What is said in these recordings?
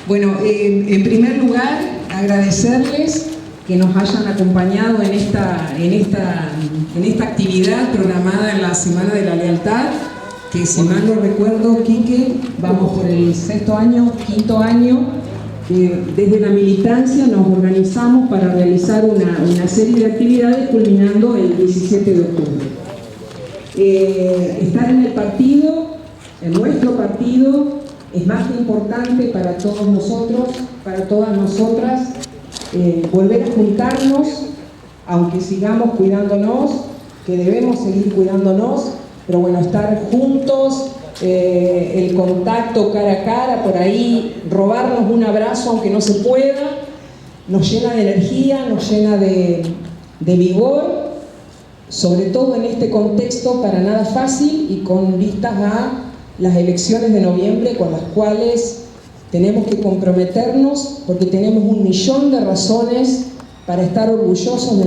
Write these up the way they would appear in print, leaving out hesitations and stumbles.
Bueno, en primer lugar, agradecerles que nos hayan acompañado en esta actividad programada en la Semana de la Lealtad, que si mal no recuerdo, Quique, vamos por el quinto año, que desde la militancia nos organizamos para realizar una serie de actividades culminando el 17 de octubre. Estar en el partido, en nuestro partido, es más que importante para todos nosotros, para todas nosotras, volver a juntarnos, aunque sigamos cuidándonos, que debemos seguir cuidándonos, pero bueno, estar juntos, el contacto cara a cara, por ahí, robarnos un abrazo aunque no se pueda, nos llena de energía, nos llena de vigor, sobre todo en este contexto para nada fácil y con vistas a las elecciones de noviembre, con las cuales tenemos que comprometernos porque tenemos 1.000.000 de razones para estar orgullosos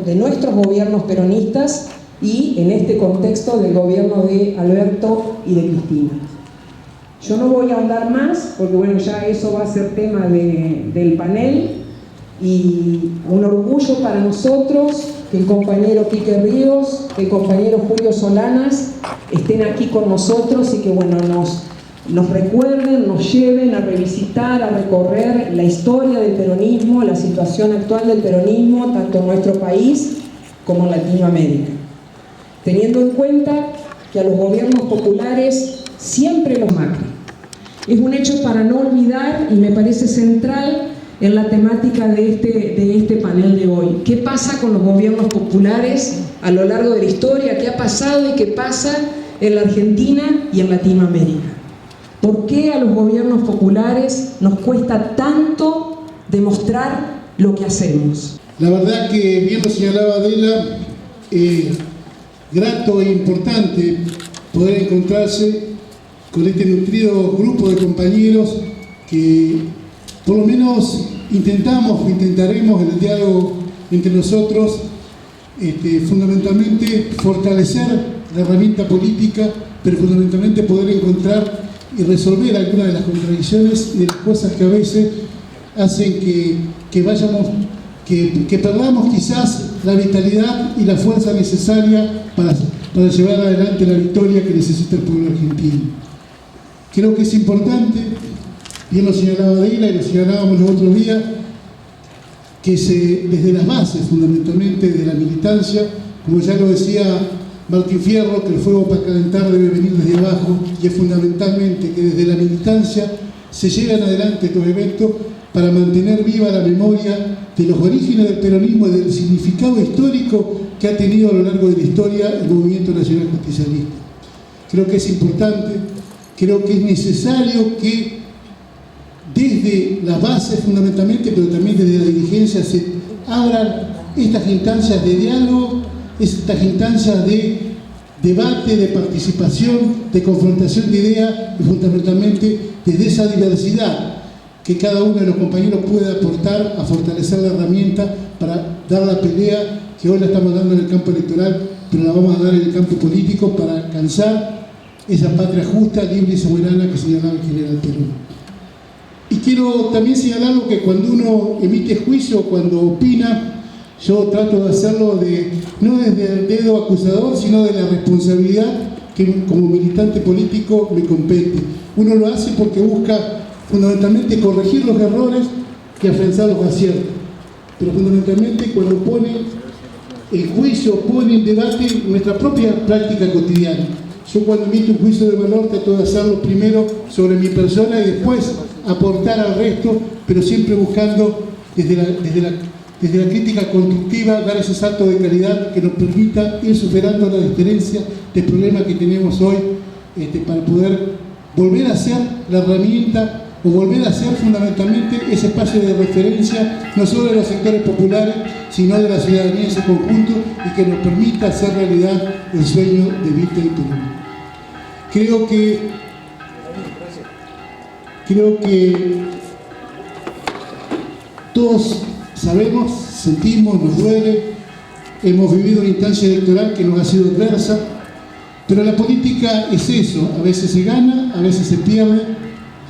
de nuestros gobiernos peronistas y en este contexto del gobierno de Alberto y de Cristina. Yo no voy a ahondar más porque bueno, ya eso va a ser tema del panel, y un orgullo para nosotros que el compañero Quique Ríos, que el compañero Julio Solanas estén aquí con nosotros y que bueno, nos recuerden, nos lleven a revisitar, a recorrer la historia del peronismo, la situación actual del peronismo, tanto en nuestro país como en Latinoamérica. Teniendo en cuenta que a los gobiernos populares siempre los Macri. Es un hecho para no olvidar y me parece central en la temática de este panel de hoy. ¿Qué pasa con los gobiernos populares a lo largo de la historia? ¿Qué ha pasado y qué pasa en la Argentina y en Latinoamérica? ¿Por qué a los gobiernos populares nos cuesta tanto demostrar lo que hacemos? La verdad que bien lo señalaba Adela, grato e importante poder encontrarse con este nutrido grupo de compañeros que por lo menos intentaremos en el diálogo entre nosotros fundamentalmente fortalecer la herramienta política, pero fundamentalmente poder encontrar y resolver algunas de las contradicciones y de las cosas que a veces hacen que perdamos quizás la vitalidad y la fuerza necesaria para llevar adelante la victoria que necesita el pueblo argentino. Creo que es importante, bien lo señalaba Adela y lo señalábamos los otros días, que desde las bases fundamentalmente de la militancia, como ya lo decía Martín Fierro, que el fuego para calentar debe venir desde abajo, y es fundamentalmente que desde la militancia se llevan adelante estos eventos para mantener viva la memoria de los orígenes del peronismo y del significado histórico que ha tenido a lo largo de la historia el movimiento nacional justicialista. Creo que es importante, creo que es necesario que desde las bases fundamentalmente, pero también desde la dirigencia, se abran estas instancias de diálogo, estas instancias de debate, de participación, de confrontación de ideas, y fundamentalmente desde esa diversidad que cada uno de los compañeros puede aportar a fortalecer la herramienta para dar la pelea que hoy la estamos dando en el campo electoral, pero la vamos a dar en el campo político para alcanzar esa patria justa, libre y soberana que señalaba el general Perón. Y quiero también señalar que cuando uno emite juicio, cuando opina, yo trato de hacerlo no desde el dedo acusador, sino de la responsabilidad que como militante político me compete. Uno lo hace porque busca fundamentalmente corregir los errores que afianzar los aciertos. Pero fundamentalmente cuando pone el juicio, pone en debate nuestra propia práctica cotidiana. Yo cuando emito un juicio de valor trato de hacerlo primero sobre mi persona y después aportar al resto, pero siempre buscando desde la crítica constructiva dar ese salto de calidad que nos permita ir superando la diferencia de problemas que tenemos hoy para poder volver a ser la herramienta o volver a ser fundamentalmente ese espacio de referencia no solo de los sectores populares, sino de la ciudadanía en su conjunto y que nos permita hacer realidad el sueño de Vita y Perón. Creo que todos sabemos, sentimos, nos duele, hemos vivido una instancia electoral que nos ha sido adversa, pero la política es eso, a veces se gana, a veces se pierde.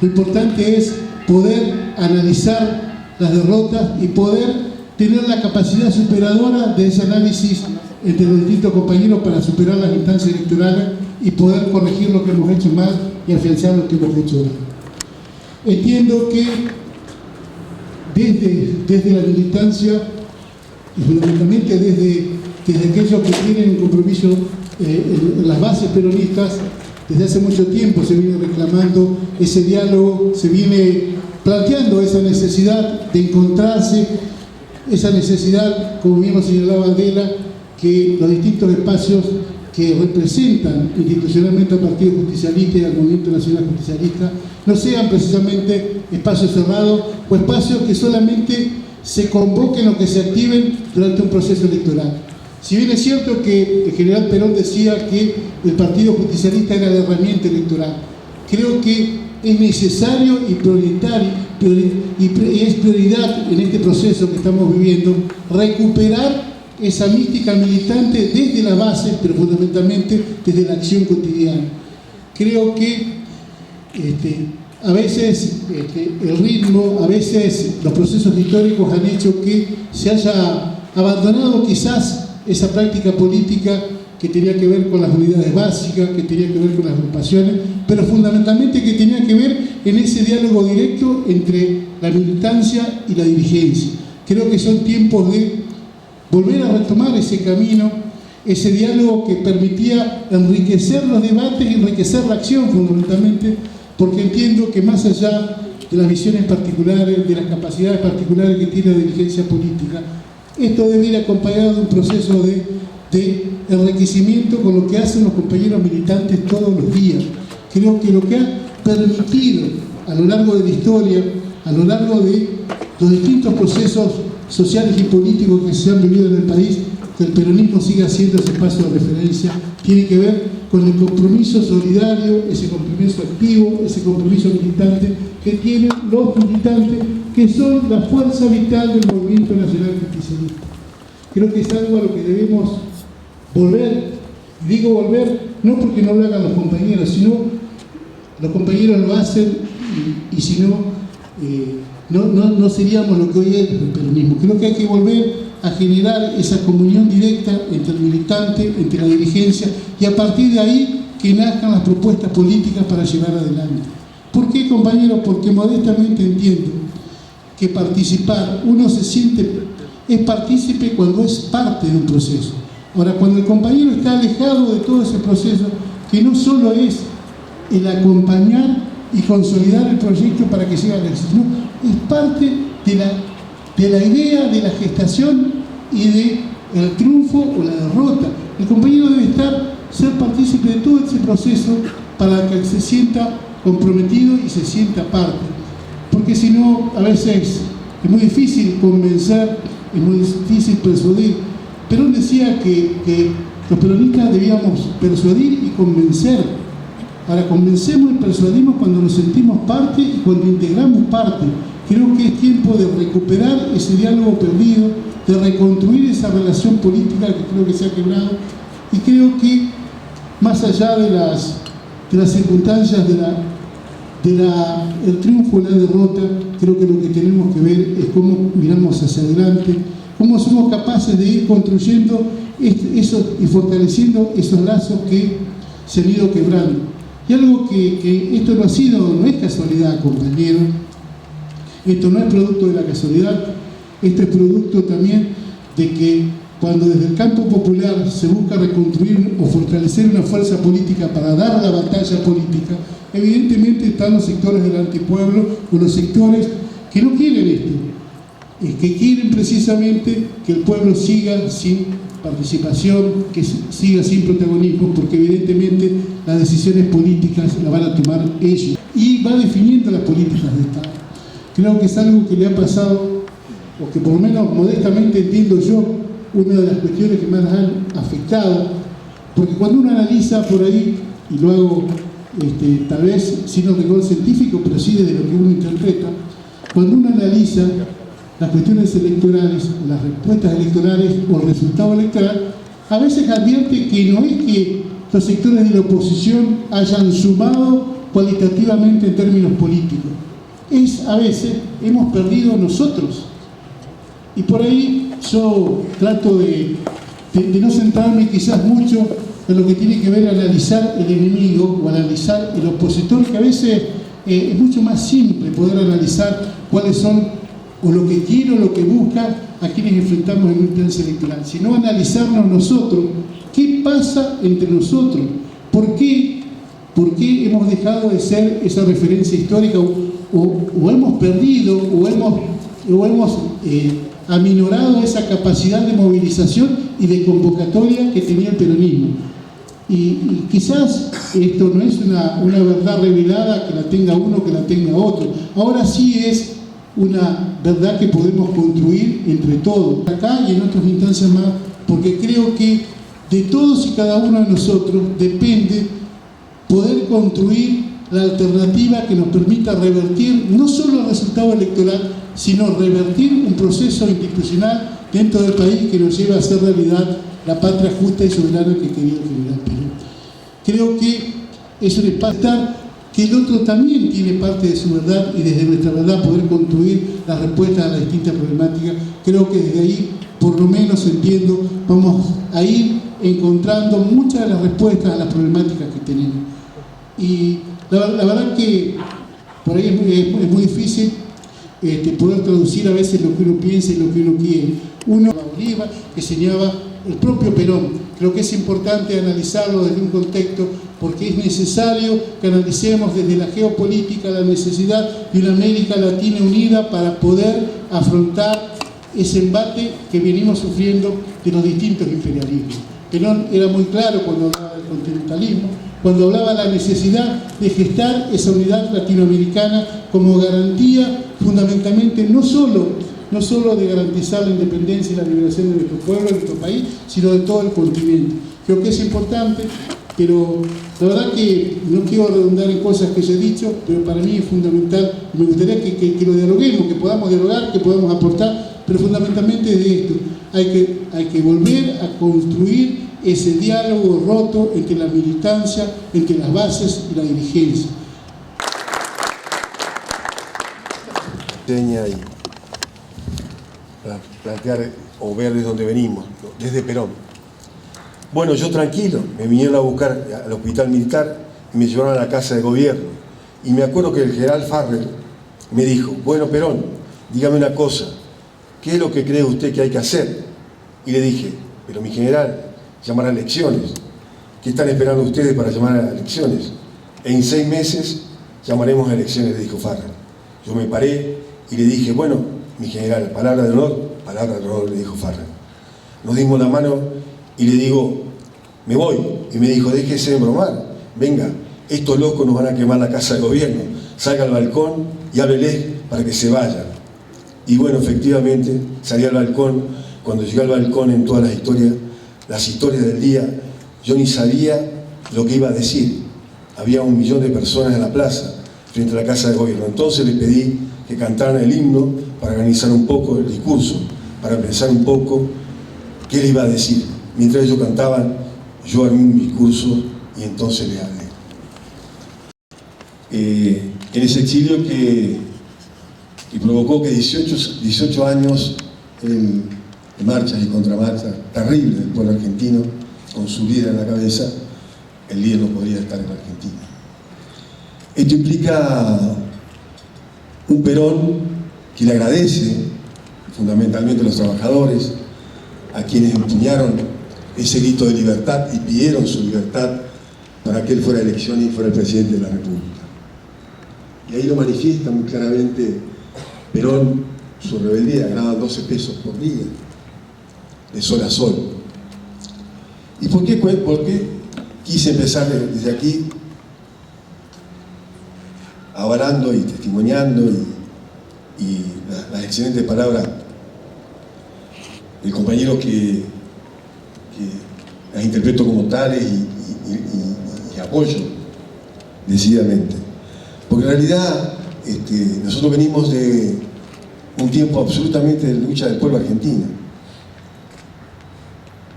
Lo importante es poder analizar las derrotas y poder tener la capacidad superadora de ese análisis entre los distintos compañeros para superar las instancias electorales y poder corregir lo que hemos hecho mal y afianzar lo que hemos hecho mal. Entiendo que desde la militancia y fundamentalmente desde aquellos que tienen un compromiso en las bases peronistas, desde hace mucho tiempo se viene reclamando ese diálogo, se viene planteando esa necesidad de encontrarse, esa necesidad, como bien lo señalaba Adela, que los distintos espacios que representan institucionalmente al Partido Justicialista y al Movimiento Nacional Justicialista no sean precisamente espacios cerrados o espacios que solamente se convoquen o que se activen durante un proceso electoral. Si bien es cierto que el general Perón decía que el Partido Justicialista era la herramienta electoral, creo que es necesario y prioritario, y es prioridad en este proceso que estamos viviendo, recuperar esa mística militante desde la base, pero fundamentalmente desde la acción cotidiana. Creo que a veces el ritmo, a veces los procesos históricos han hecho que se haya abandonado quizás esa práctica política que tenía que ver con las unidades básicas, que tenía que ver con las agrupaciones, pero fundamentalmente que tenía que ver en ese diálogo directo entre la militancia y la dirigencia. Creo que son tiempos de volver a retomar ese camino, ese diálogo que permitía enriquecer los debates y enriquecer la acción fundamentalmente, porque entiendo que más allá de las visiones particulares, de las capacidades particulares que tiene la dirigencia política, esto debe ir acompañado de un proceso de enriquecimiento con lo que hacen los compañeros militantes todos los días. Creo que lo que ha permitido a lo largo de la historia, a lo largo de los distintos procesos sociales y políticos que se han vivido en el país, que el peronismo siga siendo ese espacio de referencia, tiene que ver con el compromiso solidario, ese compromiso activo, ese compromiso militante que tienen los militantes, que son la fuerza vital del Movimiento Nacional Justicialista. Creo que es algo a lo que debemos volver. Digo volver no porque no lo hagan los compañeros, sino los compañeros lo hacen y si no, no seríamos lo que hoy es el peronismo. Creo que hay que volver a generar esa comunión directa entre el militante, entre la dirigencia, y a partir de ahí que nazcan las propuestas políticas para llevar adelante. ¿Por qué, compañeros? Porque modestamente entiendo que participar, uno se siente, es partícipe cuando es parte de un proceso. Ahora, cuando el compañero está alejado de todo ese proceso, que no solo es el acompañar y consolidar el proyecto para que llegue al éxito, sino es parte de la idea, de la gestación y del triunfo o la derrota. El compañero debe ser partícipe de todo ese proceso para que se sienta comprometido y se sienta parte. Porque si no, a veces es muy difícil convencer, es muy difícil persuadir. Perón decía que los peronistas debíamos persuadir y convencer. Ahora convencemos y persuadimos cuando nos sentimos parte y cuando integramos parte. Creo que es tiempo de recuperar ese diálogo perdido, de reconstruir esa relación política que creo que se ha quebrado, y creo que más allá de las circunstancias del triunfo y la derrota, creo que lo que tenemos que ver es cómo miramos hacia adelante, cómo somos capaces de ir construyendo y fortaleciendo esos lazos que se han ido quebrando. Y algo que esto no es casualidad, compañeros, esto no es producto de la casualidad, esto es producto también de que cuando desde el campo popular se busca reconstruir o fortalecer una fuerza política para dar la batalla política, evidentemente están los sectores del antipueblo o los sectores que no quieren esto, que quieren precisamente que el pueblo siga sin participación, que siga sin protagonismo, porque evidentemente las decisiones políticas las van a tomar ellos y va definiendo las políticas de Estado. Creo que es algo que le ha pasado, o que por lo menos modestamente entiendo yo, una de las cuestiones que más han afectado, porque cuando uno analiza por ahí, y lo hago tal vez sin un rigor científico, pero sí desde lo que uno interpreta, cuando uno analiza las cuestiones electorales, las respuestas electorales o el resultado electoral, a veces advierte que no es que los sectores de la oposición hayan sumado cualitativamente en términos políticos. es a veces hemos perdido nosotros. Y por ahí yo trato de no centrarme quizás mucho en lo que tiene que ver analizar el enemigo o analizar el opositor, que a veces es mucho más simple poder analizar cuáles son o lo que quiere o lo que busca a quienes enfrentamos en un instancia electoral, sino analizarnos nosotros, qué pasa entre nosotros, por qué hemos dejado de ser esa referencia histórica o hemos perdido o hemos aminorado esa capacidad de movilización y de convocatoria que tenía el peronismo. Y quizás esto no es una verdad revelada que la tenga uno, que la tenga otro. Ahora sí es una verdad que podemos construir entre todos, acá y en otras instancias más, porque creo que de todos y cada uno de nosotros depende poder construir la alternativa que nos permita revertir no solo el resultado electoral, sino revertir un proceso institucional dentro del país que nos lleve a hacer realidad la patria justa y soberana que quería el general Perón. Creo que es un espacio que el otro también tiene parte de su verdad y desde nuestra verdad poder construir las respuestas a las distintas problemáticas. Creo que desde ahí, por lo menos entiendo, vamos a ir encontrando muchas de las respuestas a las problemáticas que tenemos. Y la verdad que por ahí es muy difícil poder traducir a veces lo que uno piensa y lo que uno quiere. Uno, Bolívar, que señalaba el propio Perón. Creo que es importante analizarlo desde un contexto porque es necesario que analicemos desde la geopolítica la necesidad de una América Latina unida para poder afrontar ese embate que venimos sufriendo de los distintos imperialismos. Perón era muy claro cuando hablaba del continentalismo, cuando hablaba de la necesidad de gestar esa unidad latinoamericana como garantía fundamentalmente no solo de garantizar la independencia y la liberación de nuestro pueblo, de nuestro país, sino de todo el continente. Creo que es importante, pero la verdad que no quiero redundar en cosas que yo he dicho, pero para mí es fundamental, me gustaría que lo dialoguemos, que podamos dialogar, que podamos aportar, pero fundamentalmente de esto, hay que volver a construir ese diálogo roto entre la militancia, entre las bases y la dirigencia. Y para plantear o ver desde dónde venimos, ¿no? Desde Perón. Bueno, yo tranquilo, me vinieron a buscar al hospital militar y me llevaron a la casa de gobierno. Y me acuerdo que el general Farrell me dijo, bueno, Perón, dígame una cosa, ¿qué es lo que cree usted que hay que hacer? Y le dije, pero mi general, llamar a elecciones. ¿Qué están esperando ustedes para llamar a elecciones? En 6 meses llamaremos a elecciones, le dijo Farrell. Yo me paré y le dije, bueno, mi general, palabra de honor, le dijo Farrell. Nos dimos la mano y le digo, me voy. Y me dijo, déjese de bromar, venga, estos locos nos van a quemar la casa de gobierno, salga al balcón y hábleles para que se vayan. Y bueno, efectivamente, salí al balcón. Cuando llegué al balcón, en todas las historias del día, yo ni sabía lo que iba a decir. Había 1 millón de personas en la plaza, frente a la casa de gobierno. Entonces le pedí que cantaran el himno para organizar un poco el discurso, para pensar un poco qué le iba a decir. Mientras ellos cantaban, yo armé un discurso y entonces le hablé. En ese exilio que provocó que 18 años de marchas y contramarchas terribles del pueblo argentino, con su líder en la cabeza, el líder no podría estar en Argentina. Esto implica un Perón que le agradece fundamentalmente a los trabajadores, a quienes empuñaron ese grito de libertad y pidieron su libertad para que él fuera elección y fuera el presidente de la República. Y ahí lo manifiesta muy claramente Perón, su rebeldía, ganaba 12 pesos por día, de sol a sol. ¿Y por qué quise empezar desde aquí, avalando y testimoniando y las excelentes palabras del compañero que las interpreto como tales y apoyo decididamente? Porque en realidad nosotros venimos de un tiempo absolutamente de lucha del pueblo argentino.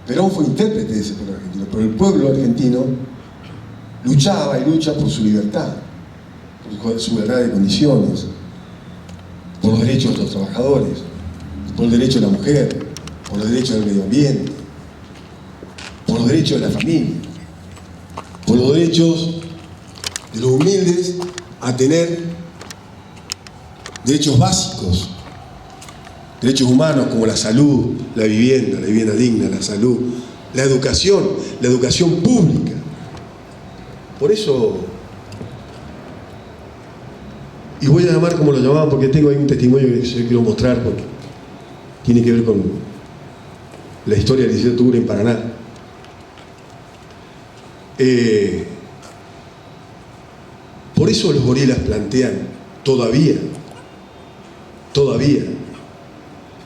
Perón fue intérprete de ese pueblo argentino, pero el pueblo argentino luchaba y lucha por su libertad, por su igualdad de condiciones, por los derechos de los trabajadores, por el derecho de la mujer, por los derechos del medio ambiente, por los derechos de la familia, por los derechos de los humildes a tener derechos básicos, derechos humanos como la salud, la vivienda digna, la salud, la educación pública. Por eso, y voy a llamar como lo llamaban porque tengo ahí un testimonio que yo quiero mostrar porque tiene que ver con la historia del 17 de octubre en Paraná. Por eso los gorilas plantean todavía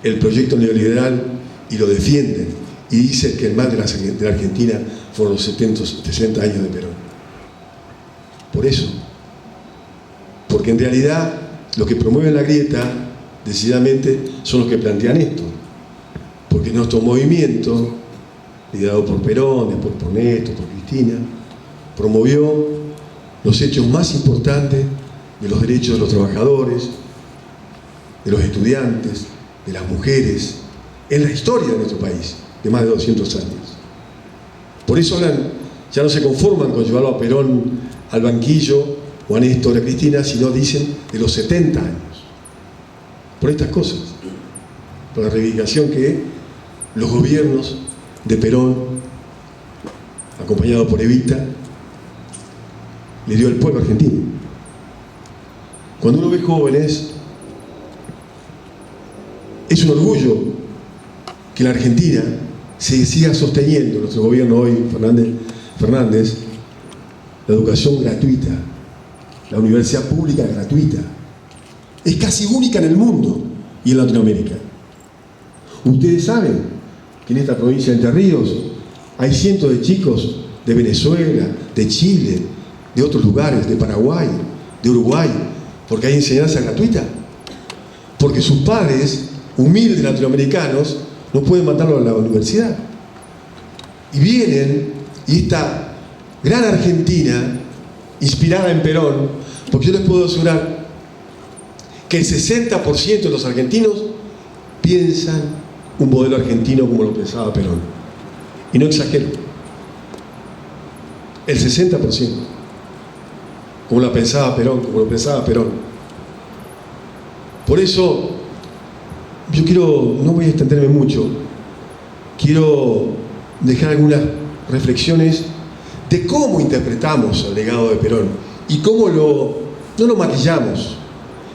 el proyecto neoliberal y lo defienden y dicen que el mal de la Argentina fueron los 60 años de Perón. Por eso, porque en realidad los que promueven la grieta decididamente son los que plantean esto, porque nuestro movimiento, liderado por Perón, después por Néstor, por Cristina, promovió los hechos más importantes de los derechos de los trabajadores, de los estudiantes, de las mujeres, en la historia de nuestro país, de más de 200 años. Por eso ya no se conforman con llevarlo a Perón al banquillo o a Néstor, a Cristina, sino dicen de los 70 años. Por estas cosas, por la reivindicación que los gobiernos de Perón, acompañado por Evita, le dio al pueblo argentino. Cuando uno ve jóvenes, es un orgullo que la Argentina se siga sosteniendo, nuestro gobierno hoy, Fernández, la educación gratuita, la universidad pública gratuita. Es casi única en el mundo y en Latinoamérica. Ustedes saben que en esta provincia de Entre Ríos hay cientos de chicos de Venezuela, de Chile, de otros lugares, de Paraguay, de Uruguay, porque hay enseñanza gratuita. Porque sus padres, humildes latinoamericanos, no pueden mandarlo a la universidad. Y vienen, y esta gran Argentina, inspirada en Perón, porque yo les puedo asegurar que el 60% de los argentinos piensan un modelo argentino como lo pensaba Perón. Y no exagero. El 60%. Como lo pensaba Perón, como lo pensaba Perón. Por eso, yo no voy a extenderme mucho, quiero dejar algunas reflexiones de cómo interpretamos el legado de Perón y cómo no lo maquillamos,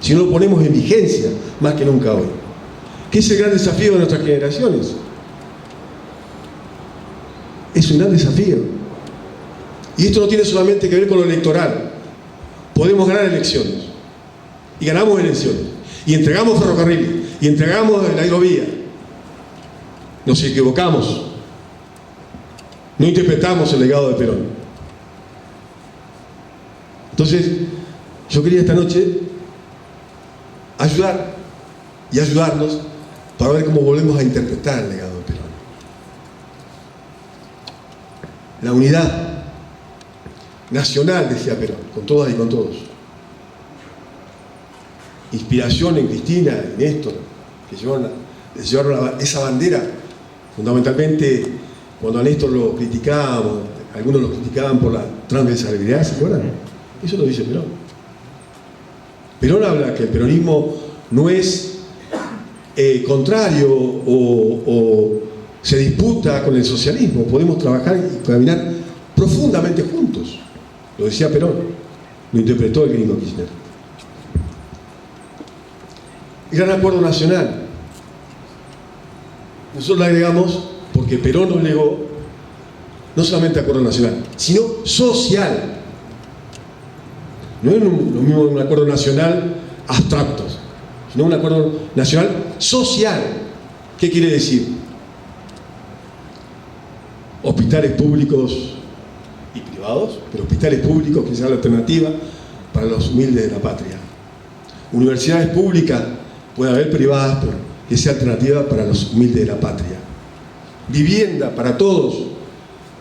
sino lo ponemos en vigencia más que nunca hoy. ¿Qué es el gran desafío de nuestras generaciones? Es un gran desafío. Y esto no tiene solamente que ver con lo electoral. Podemos ganar elecciones. Y ganamos elecciones. Y entregamos ferrocarriles. Y entregamos la hidrovía. Nos equivocamos. No interpretamos el legado de Perón. Entonces, yo quería esta noche ayudar y ayudarnos para ver cómo volvemos a interpretar el legado de Perón. La unidad nacional, decía Perón, con todas y con todos. Inspiración en Cristina y Néstor, que llevaron esa bandera, fundamentalmente cuando a Néstor lo criticábamos, algunos lo criticaban por la transversalidad, ¿se acuerdan? Eso lo dice Perón. Perón habla que el peronismo no es contrario o se disputa con el socialismo, podemos trabajar y caminar profundamente juntos. Lo decía Perón, lo interpretó el gringo Kirchner. El gran acuerdo nacional. Nosotros le agregamos, porque Perón nos legó, no solamente acuerdo nacional, sino social. No es lo mismo un acuerdo nacional abstracto, sino un acuerdo nacional social. ¿Qué quiere decir? Hospitales públicos y privados, pero hospitales públicos que sean la alternativa para los humildes de la patria. Universidades públicas, puede haber privadas, pero que sea alternativa para los humildes de la patria. Vivienda para todos,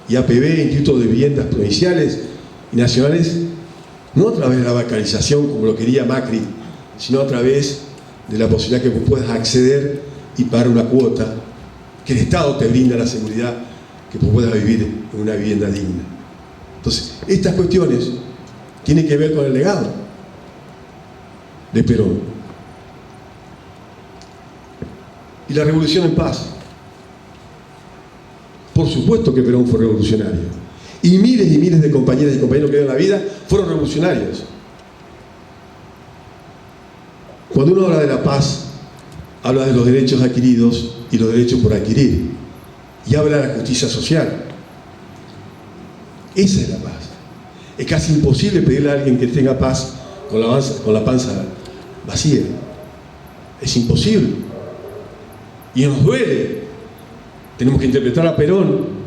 y APB, Institutos de Viviendas Provinciales y Nacionales, no a través de la bancarización como lo quería Macri, sino a través de la posibilidad que vos puedas acceder y pagar una cuota, que el Estado te brinda la seguridad que vos puedas vivir en una vivienda digna. Entonces, estas cuestiones tienen que ver con el legado de Perón. Y la revolución en paz. Por supuesto que Perón fue revolucionario. Y miles de compañeras y compañeros que dieron la vida fueron revolucionarios. Cuando uno habla de la paz, habla de los derechos adquiridos y los derechos por adquirir. Y habla de la justicia social. Esa es la paz. Es casi imposible pedirle a alguien que tenga paz con la panza vacía. Es imposible. Y nos duele. Tenemos que interpretar a Perón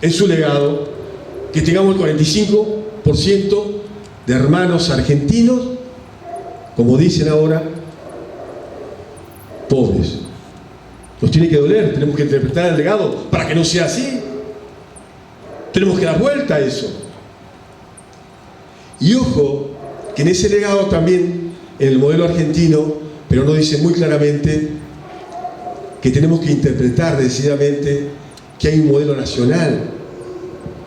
en su legado, que tengamos el 45% de hermanos argentinos, como dicen ahora, pobres. Nos tiene que doler, tenemos que interpretar el legado para que no sea así. Tenemos que dar vuelta a eso. Y ojo, que en ese legado también, en el modelo argentino, pero no dice muy claramente que tenemos que interpretar decididamente que hay un modelo nacional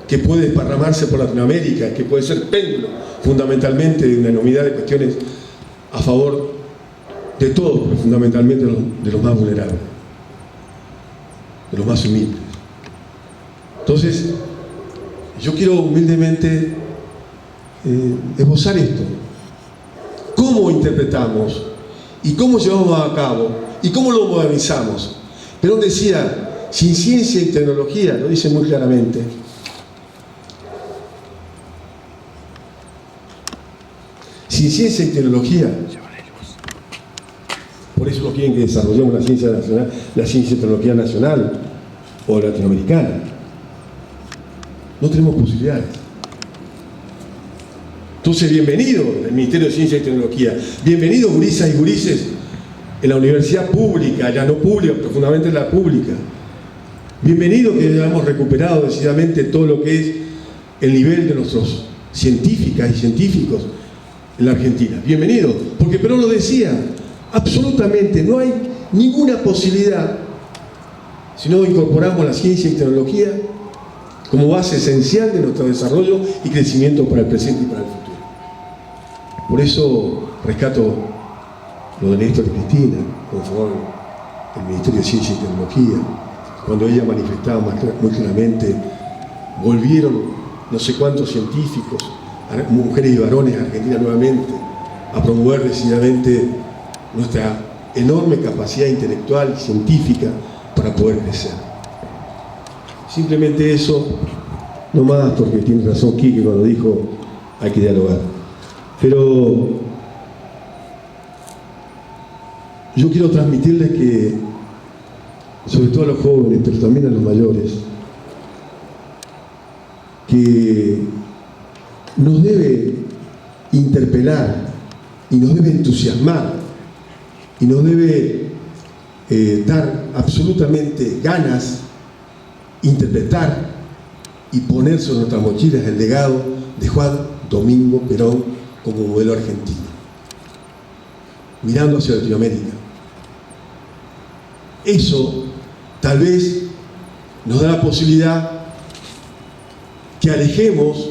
que puede desparramarse por Latinoamérica, que puede ser péndulo fundamentalmente de una enormidad de cuestiones a favor de todos, pero fundamentalmente de los más vulnerables, de los más humildes. Entonces, yo quiero humildemente esbozar esto. ¿Cómo interpretamos y cómo llevamos a cabo y cómo lo modernizamos? Perón decía, sin ciencia y tecnología, lo dice muy claramente, sin ciencia y tecnología, por eso no quieren que desarrollemos la ciencia nacional, la ciencia y tecnología nacional o latinoamericana. No tenemos posibilidades. Entonces, bienvenido el Ministerio de Ciencia y Tecnología, bienvenido gurisas y gurises en la universidad pública, ya no pública, pero fundamentalmente la pública. Bienvenido que hayamos recuperado decididamente todo lo que es el nivel de nuestros científicas y científicos en la Argentina. Bienvenido, porque Perón lo decía, absolutamente no hay ninguna posibilidad si no incorporamos la ciencia y tecnología como base esencial de nuestro desarrollo y crecimiento para el presente y para el futuro. Por eso rescato lo de Néstor y Cristina, con favor del Ministerio de Ciencia y Tecnología, cuando ella manifestaba muy claramente, volvieron no sé cuántos científicos, mujeres y varones argentinas nuevamente, a promover decididamente nuestra enorme capacidad intelectual y científica para poder crecer. Simplemente eso, no más, porque tiene razón Quique cuando dijo hay que dialogar. Pero yo quiero transmitirles que, sobre todo a los jóvenes, pero también a los mayores, que nos debe interpelar y nos debe entusiasmar y nos debe dar absolutamente ganas interpretar y poner sobre nuestras mochilas el legado de Juan Domingo Perón como modelo argentino, mirando hacia Latinoamérica. Eso tal vez nos da la posibilidad que alejemos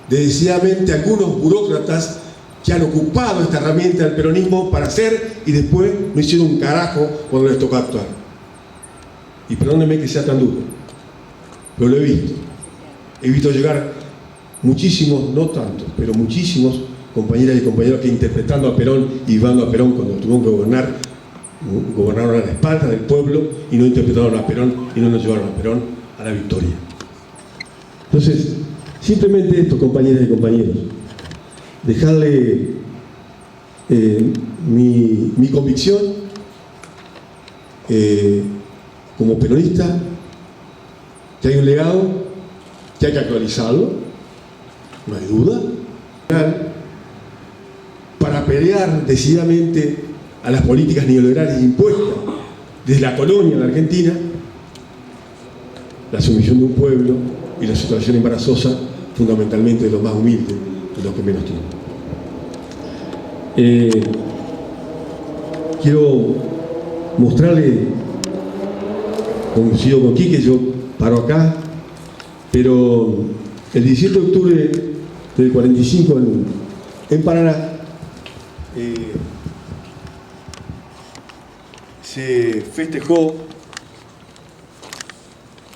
decididamente a algunos burócratas que han ocupado esta herramienta del peronismo para hacer y después no hicieron un carajo cuando les tocó actuar. Y perdónenme que sea tan duro, pero lo he visto. He visto llegar muchísimos, no tantos, pero muchísimos compañeras y compañeros que interpretando a Perón y llevando a Perón cuando tuvieron que gobernar, gobernaron a la espalda del pueblo y no interpretaron a Perón y no nos llevaron a Perón a la victoria. Entonces, simplemente esto, compañeras y compañeros, dejarle mi convicción como peronista, que hay un legado, que hay que actualizarlo, no hay duda, para pelear decididamente a las políticas neoliberales impuestas desde la colonia en la Argentina, la sumisión de un pueblo y la situación embarazosa fundamentalmente de los más humildes, de los que menos tienen. quiero mostrarle, coincido con Quique, yo paro acá, pero el 17 de octubre del 45 en Paraná se festejó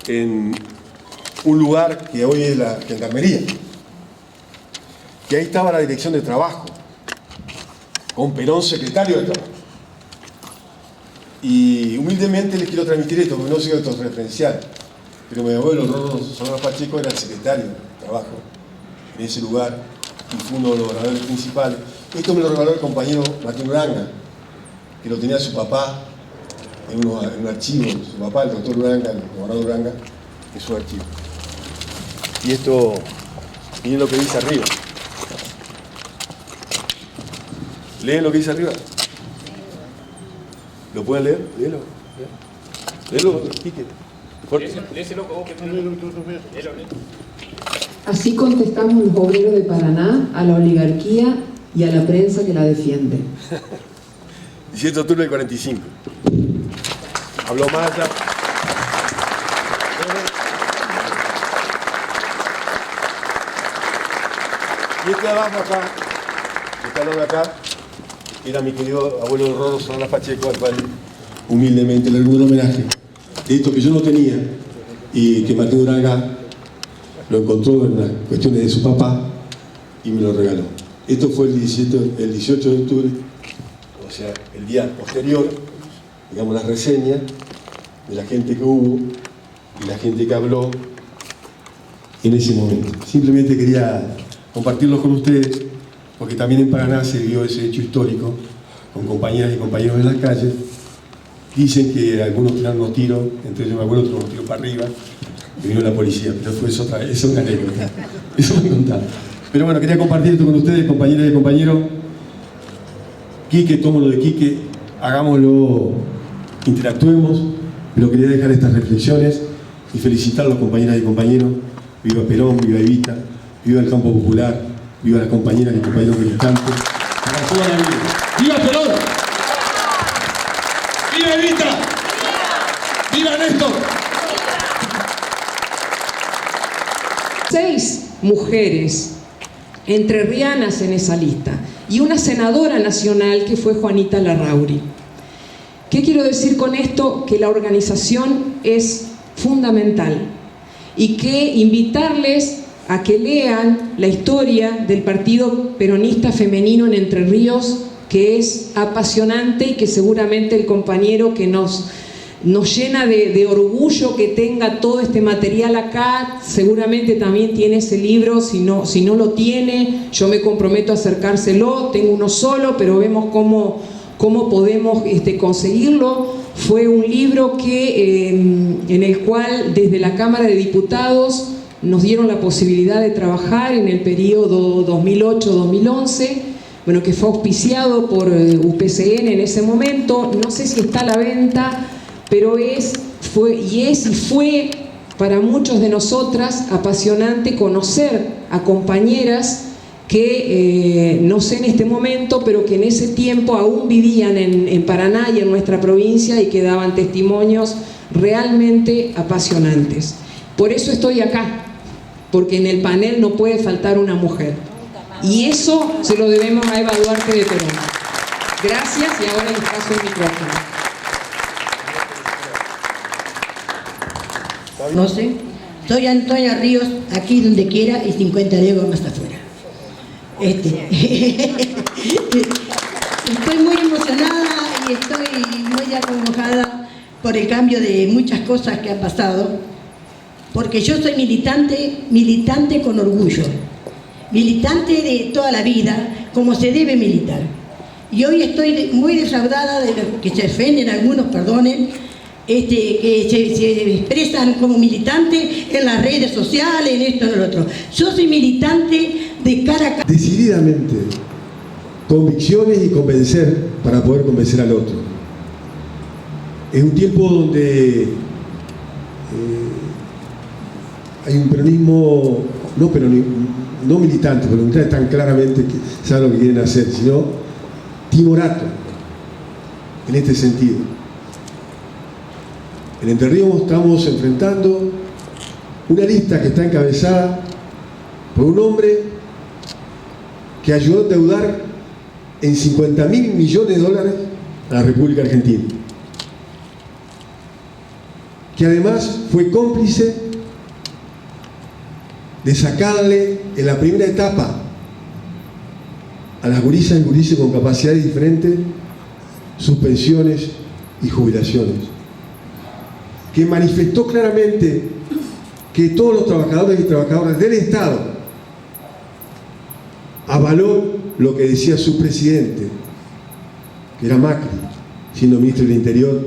en un lugar que hoy es la Gendarmería, que ahí estaba la Dirección de Trabajo, con Perón secretario de Trabajo. Y humildemente les quiero transmitir esto, porque no soy autorreferencial, pero mi abuelo Rorro Solano Pacheco era el secretario de Trabajo en ese lugar y fue uno de los oradores principales. Esto me lo regaló el compañero Martín Uranga, que lo tenía su papá en un archivo, su papá, el doctor Uranga, el gobernador Uranga, en su archivo. Y esto, miren lo que dice arriba. ¿Leen lo que dice arriba? ¿Lo pueden leer? Léelo. Léelo, Quique. Léeselo, Así contestamos los obreros de Paraná a la oligarquía y a la prensa que la defiende. 17 de octubre del 45. Habló Maya. Y este de abajo acá, que está hablando acá, era mi querido abuelo Rorro Solano Pacheco, al cual humildemente le hago un homenaje. Esto que yo no tenía y que Martín Uranga lo encontró en las cuestiones de su papá y me lo regaló. Esto fue el 18 de octubre, o sea, el día posterior, digamos, las reseñas de la gente que hubo y la gente que habló en ese momento. Simplemente quería compartirlos con ustedes, porque también en Paraná se vio ese hecho histórico, con compañeras y compañeros en las calles. Dicen que algunos tiraron unos tiros, entre ellos mi abuelo tiró unos tiros para arriba, y vino la policía, pero fue eso es una anécdota, eso me contaron. Pero bueno, quería compartir esto con ustedes, compañeras y compañeros. Quique, tomo lo de Quique, hagámoslo, interactuemos, pero quería dejar estas reflexiones y felicitar a los compañeras y compañeros. Viva Perón, viva Evita, viva el campo popular, viva las compañeras y compañeros militantes, para toda la vida. ¡Viva Perón! ¡Viva Evita! ¡Viva Néstor! 6 mujeres entrerrianas en esa lista y una senadora nacional que fue Juanita Larrauri. ¿Qué quiero decir con esto? Que la organización es fundamental y que invitarles a que lean la historia del Partido Peronista Femenino en Entre Ríos, que es apasionante y que seguramente el compañero que nos llena de orgullo que tenga todo este material acá, seguramente también tiene ese libro. Si no lo tiene, yo me comprometo a acercárselo. Tengo uno solo, pero vemos cómo podemos conseguirlo. Fue un libro en el cual desde la Cámara de Diputados nos dieron la posibilidad de trabajar en el periodo 2008-2011, bueno, que fue auspiciado por UPCN en ese momento. No sé si está a la venta, pero fue para muchos de nosotras apasionante conocer a compañeras que no sé en este momento, pero que en ese tiempo aún vivían en Paraná y en nuestra provincia y que daban testimonios realmente apasionantes. Por eso estoy acá, porque en el panel no puede faltar una mujer. Y eso se lo debemos a Eva Duarte de Perón. Gracias, y ahora les paso el micrófono. No sé, soy Antonia Ríos, aquí donde quiera y 50 leguas más afuera. Estoy muy emocionada y estoy muy acongojada por el cambio de muchas cosas que han pasado, porque yo soy militante con orgullo, militante de toda la vida, como se debe militar. Y hoy estoy muy defraudada de lo que se ofenden algunos, perdonen, que se expresan como militante en las redes sociales, en esto, en lo otro. Yo soy militante de cara a cara. Decididamente, convicciones y convencer para poder convencer al otro. Es un tiempo donde hay un peronismo, no militante, porque los militantes están claramente, saben lo que quieren hacer, sino timorato. en este sentido. En Entre Ríos estamos enfrentando una lista que está encabezada por un hombre que ayudó a endeudar en 50.000 millones de dólares a la República Argentina, que además fue cómplice de sacarle en la primera etapa a las gurisas y gurises con capacidades diferentes sus pensiones y jubilaciones, que manifestó claramente que todos los trabajadores y trabajadoras del Estado avaló lo que decía su presidente, que era Macri, siendo ministro del Interior,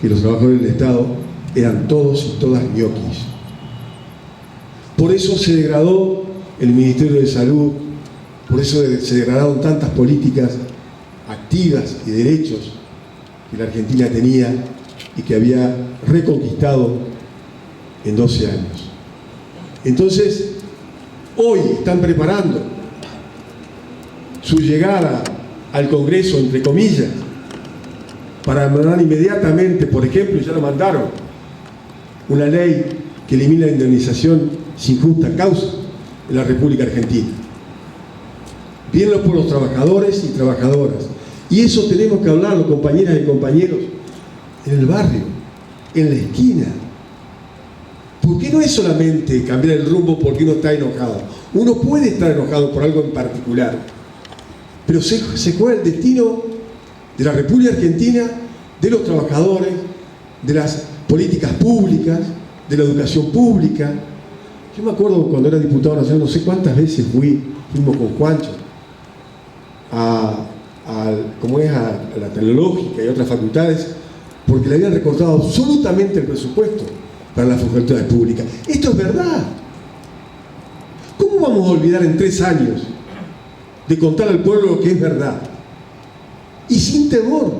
que los trabajadores del Estado eran todos y todas ñoquis. Por eso se degradó el Ministerio de Salud, por eso se degradaron tantas políticas activas y derechos que la Argentina tenía y que había reconquistado en 12 años. Entonces, hoy están preparando su llegada al Congreso, entre comillas, para mandar inmediatamente, por ejemplo, ya lo mandaron, una ley que elimina la indemnización sin justa causa en la República Argentina. Bien por los trabajadores y trabajadoras. Y eso tenemos que hablarlo, compañeras y compañeros, en el barrio, en la esquina. ¿Por qué no es solamente cambiar el rumbo porque uno está enojado? Uno puede estar enojado por algo en particular, pero se juega el destino de la República Argentina, de los trabajadores, de las políticas públicas, de la educación pública. Yo me acuerdo cuando era diputado nacional, no sé cuántas veces fuimos con Juancho a la tecnológica y otras facultades, porque le habían recortado absolutamente el presupuesto para las facultades públicas. Esto es verdad. ¿Cómo vamos a olvidar en 3 años de contar al pueblo lo que es verdad? Y sin temor.